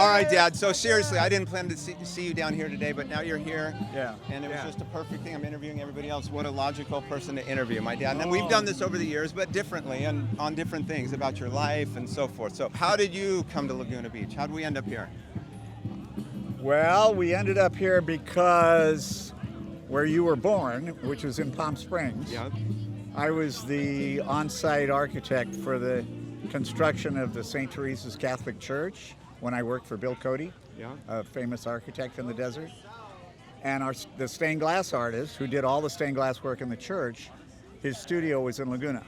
All right, Dad. So seriously, I didn't plan to see you down here today, but now you're here. Yeah. And it was Yeah. just a perfect thing. I'm interviewing everybody else. What a logical person to interview, my dad. And we've done this over the years, but differently and on different things about your life and so forth. So how did you come to Laguna Beach? How did we end up here? Well, we ended up here because where you were born, which was in Palm Springs, Yeah. I was the on-site architect for the construction of the St. Teresa's Catholic Church when I worked for Bill Cody, Yeah. a famous architect in the desert. And the stained glass artist who did all the stained glass work in the church, his studio was in Laguna.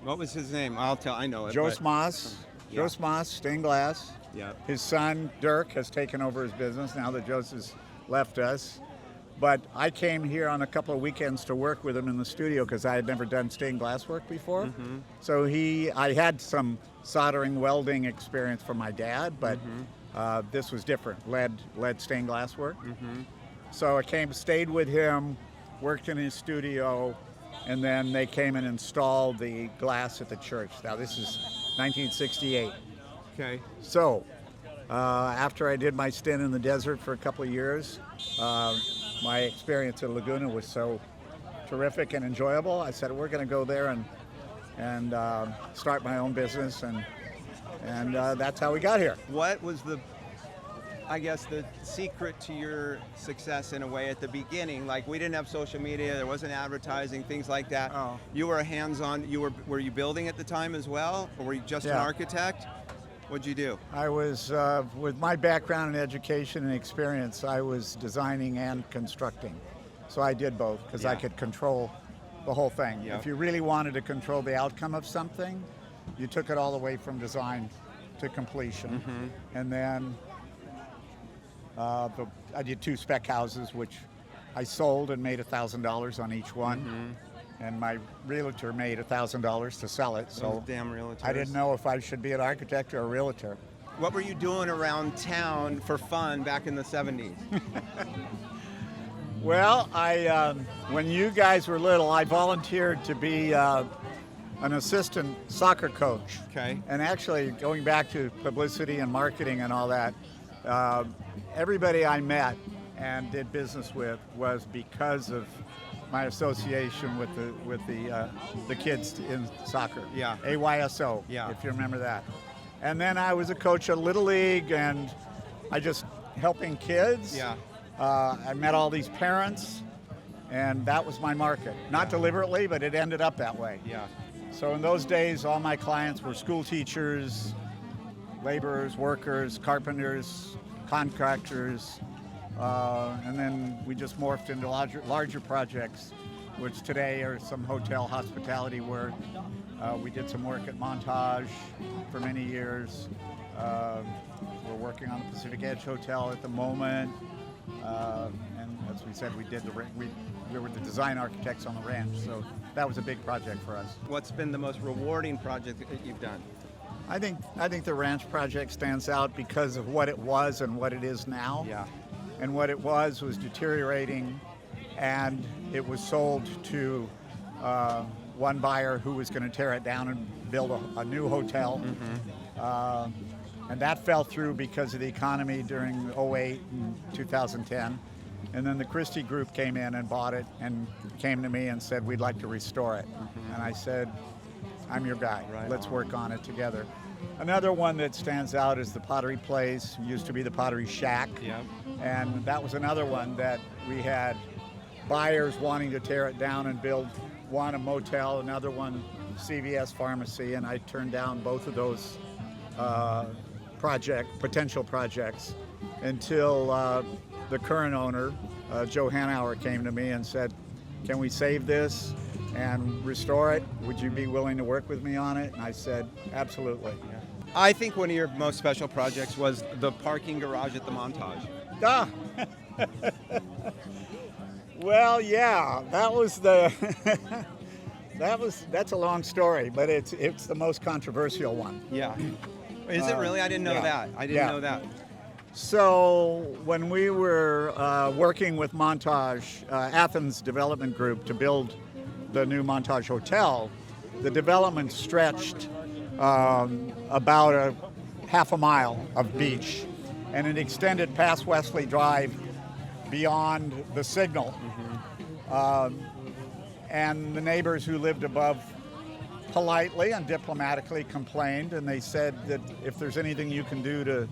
What was his name? I know it. Jos but- Moss, Yeah. Jos Moss, stained glass. Yeah. His son, Dirk, has taken over his business now that Jos has left us. But I came here on a couple of weekends to work with him in the studio because I had never done stained glass work before. Mm-hmm. So I had some soldering, welding experience from my dad, but this was different, lead stained glass work. Mm-hmm. So I stayed with him, worked in his studio, and then they came and installed the glass at the church. Now this is 1968. Okay. So, after I did my stint in the desert for a couple of years, my experience at Laguna was so terrific and enjoyable. I said, we're going to go there and start my own business, and that's how we got here. What was the secret to your success in a way at the beginning? Like, we didn't have social media, there wasn't advertising, things like that. Oh. You were hands-on. Were you building at the time as well, or were you just an Yeah. architect? What'd you do? I was, with my background in education and experience, I was designing and constructing. So I did both because I Yeah. could control the whole thing. Yeah. If you really wanted to control the outcome of something, you took it all the way from design to completion. Mm-hmm. And then I did 2 spec houses, which I sold and made $1,000 on each one. Mm-hmm. And my realtor made $1,000 to sell it. Those So damn realtors. I didn't know if I should be an architect or a realtor. What were you doing around town for fun back in the 70s? Well, when you guys were little, I volunteered to be an assistant soccer coach. Okay. And actually, going back to publicity and marketing and all that, everybody I met and did business with was because of my association with the kids in soccer. Yeah. AYSO. Yeah. If you remember that. And then I was a coach at Little League, and I just helping kids. Yeah. I met all these parents, and that was my market. Not deliberately, but it ended up that way. Yeah. So in those days, all my clients were school teachers, laborers, workers, carpenters, contractors, and then we just morphed into larger projects, which today are some hotel hospitality work. We did some work at Montage for many years. We're working on the Pacific Edge Hotel at the moment. And as we said, we were the design architects on the ranch, so that was a big project for us. What's been the most rewarding project that you've done? I think the ranch project stands out because of what it was and what it is now. Yeah. And what it was deteriorating, and it was sold to one buyer who was going to tear it down and build a new hotel. Mm-hmm. And that fell through because of the economy during 2008 and 2010. And then the Christie Group came in and bought it and came to me and said, we'd like to restore it. Mm-hmm. And I said, I'm your guy. Right Let's on. work on it together. Another one that stands out is the Pottery Place. It used to be the Pottery Shack. Yeah. And that was another one that we had buyers wanting to tear it down and build one a motel, another one CVS pharmacy, and I turned down both of those potential projects until the current owner, Joe Hanauer, came to me and said, can we save this and restore it? Would you be willing to work with me on it? And I said, absolutely. I think one of your most special projects was the parking garage at the Montage. Ah. Well, yeah, that was that's a long story, but it's the most controversial one. Yeah. Is it really? I didn't know yeah. that. I didn't Yeah. know that. So when we were working with Montage, Athens Development Group, to build the new Montage Hotel, the development stretched about a half a mile of beach. and it extended past Wesley Drive beyond the signal. And the neighbors who lived above politely and diplomatically complained, and they said that if there's anything you can do to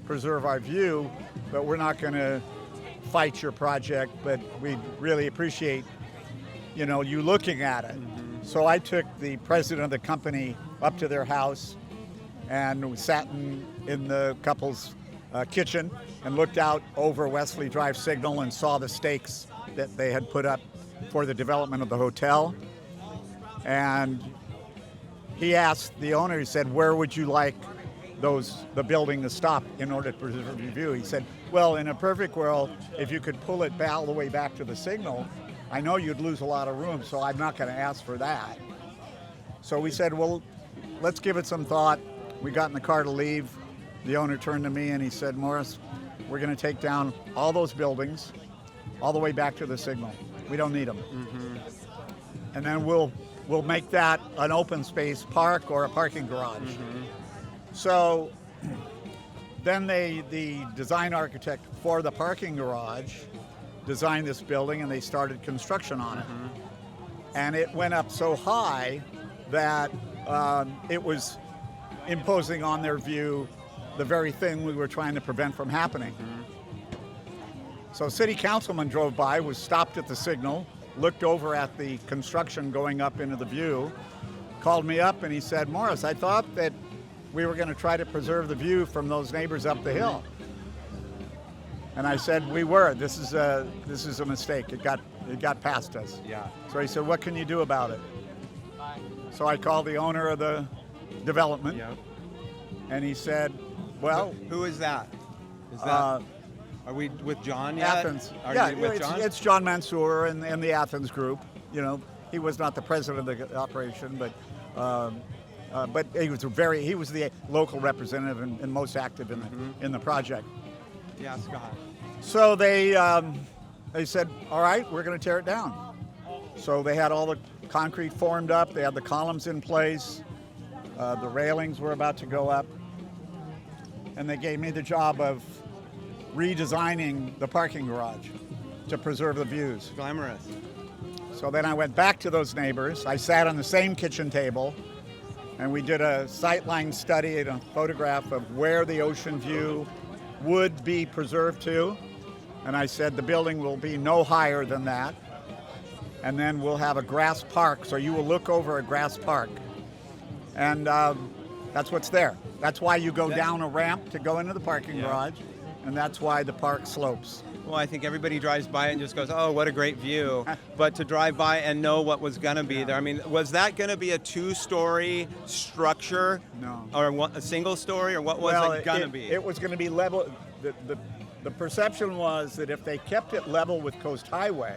preserve our view, but we're not going to fight your project, but we'd really appreciate, you looking at it. So I took the president of the company up to their house, and we sat in the couple's kitchen and looked out over Wesley Drive signal and saw the stakes that they had put up for the development of the hotel. And he asked the owner, he said, where would you like the building to stop in order to preserve your view? He said, well, in a perfect world, if you could pull it all the way back to the signal, I know you'd lose a lot of room, so I'm not going to ask for that. So we said, well, let's give it some thought. We got in the car to leave. The owner turned to me and he said, Morris, we're going to take down all those buildings all the way back to the signal. We don't need them. And then we'll make that an open space park or a parking garage. So then the design architect for the parking garage designed this building, and they started construction on it. And it went up so high that it was imposing on their view the very thing we were trying to prevent from happening. So city councilman drove by, was stopped at the signal, looked over at the construction going up into the view, called me up and he said, Morris, I thought that we were going to try to preserve the view from those neighbors up the hill. And I said, we were. This is a mistake. It got past us. Yeah. So he said, what can you do about it? So I called the owner of the development, and he said, well, who is that? Is that? Are we with John yet? Athens. Are you with John? It's John Mansour and the Athens group. He was not the president of the operation, but he was the local representative and most active in the project. Yeah, Scott. So they said, all right, we're going to tear it down. So they had all the concrete formed up. They had the columns in place. The railings were about to go up. And they gave me the job of redesigning the parking garage to preserve the views. Glamorous. So then I went back to those neighbors. I sat on the same kitchen table, and we did a sightline study and a photograph of where the ocean view would be preserved to. And I said the building will be no higher than that. And then we'll have a grass park, so you will look over a grass park. And that's what's there. That's why you go down a ramp to go into the parking garage, and that's why the park slopes. Well, I think everybody drives by it and just goes, oh, what a great view. But to drive by and know what was going to be there, I mean, was that going to be a two-story structure? No. Or a single story, or what was it going to be? It was going to be level. The perception was that if they kept it level with Coast Highway,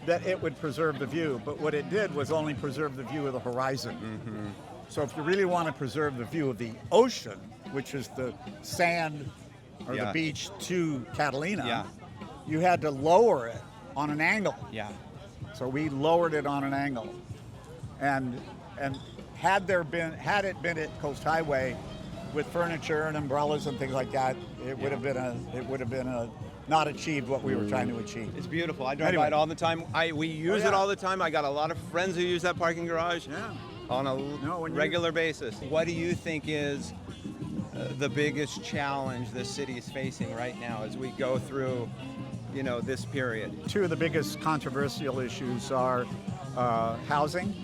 that it would preserve the view. But what it did was only preserve the view of the horizon. So if you really want to preserve the view of the ocean, which is the sand or the beach to Catalina, you had to lower it on an angle. Yeah. So we lowered it on an angle. And had it been at Coast Highway with furniture and umbrellas and things like that, it would have been not achieved what we were trying to achieve. It's beautiful. I drive by it all the time. We use it all the time. I got a lot of friends who use that parking garage on a regular basis. What do you think is the biggest challenge the city is facing right now as we go through, this period? Two of the biggest controversial issues are housing,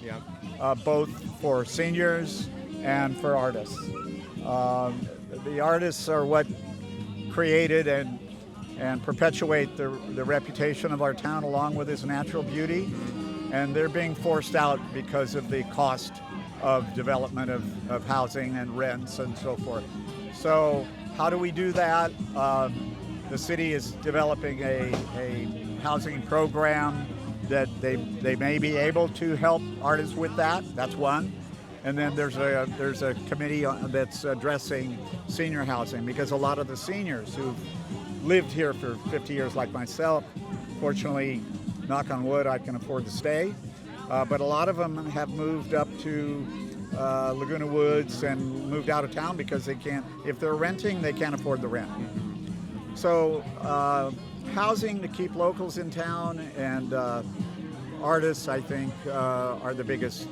both for seniors and for artists. The artists are what created and perpetuate the reputation of our town along with its natural beauty, and they're being forced out because of the cost of development of housing and rents and so forth. So how do we do that? The city is developing a housing program that they may be able to help artists with that. That's one. And then there's a committee that's addressing senior housing, because a lot of the seniors who've lived here for 50 years like myself, fortunately, knock on wood, I can afford to stay. But a lot of them have moved up to Laguna Woods and moved out of town because they can't, if they're renting, they can't afford the rent. So housing to keep locals in town and artists, I think, are the biggest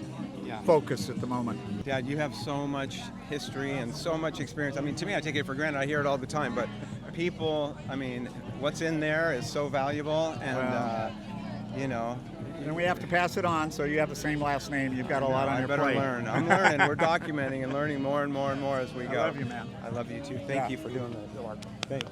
focus at the moment. Dad, you have so much history and so much experience. I mean, to me, I take it for granted. I hear it all the time, but people, I mean, what's in there is so valuable, and you know. And we have to pass it on, so you have the same last name. You've got a lot on your plate. I better learn. I'm learning. We're documenting and learning more and more and more as we go. I love you, man. I love you too. Thank you for doing the work. Thanks.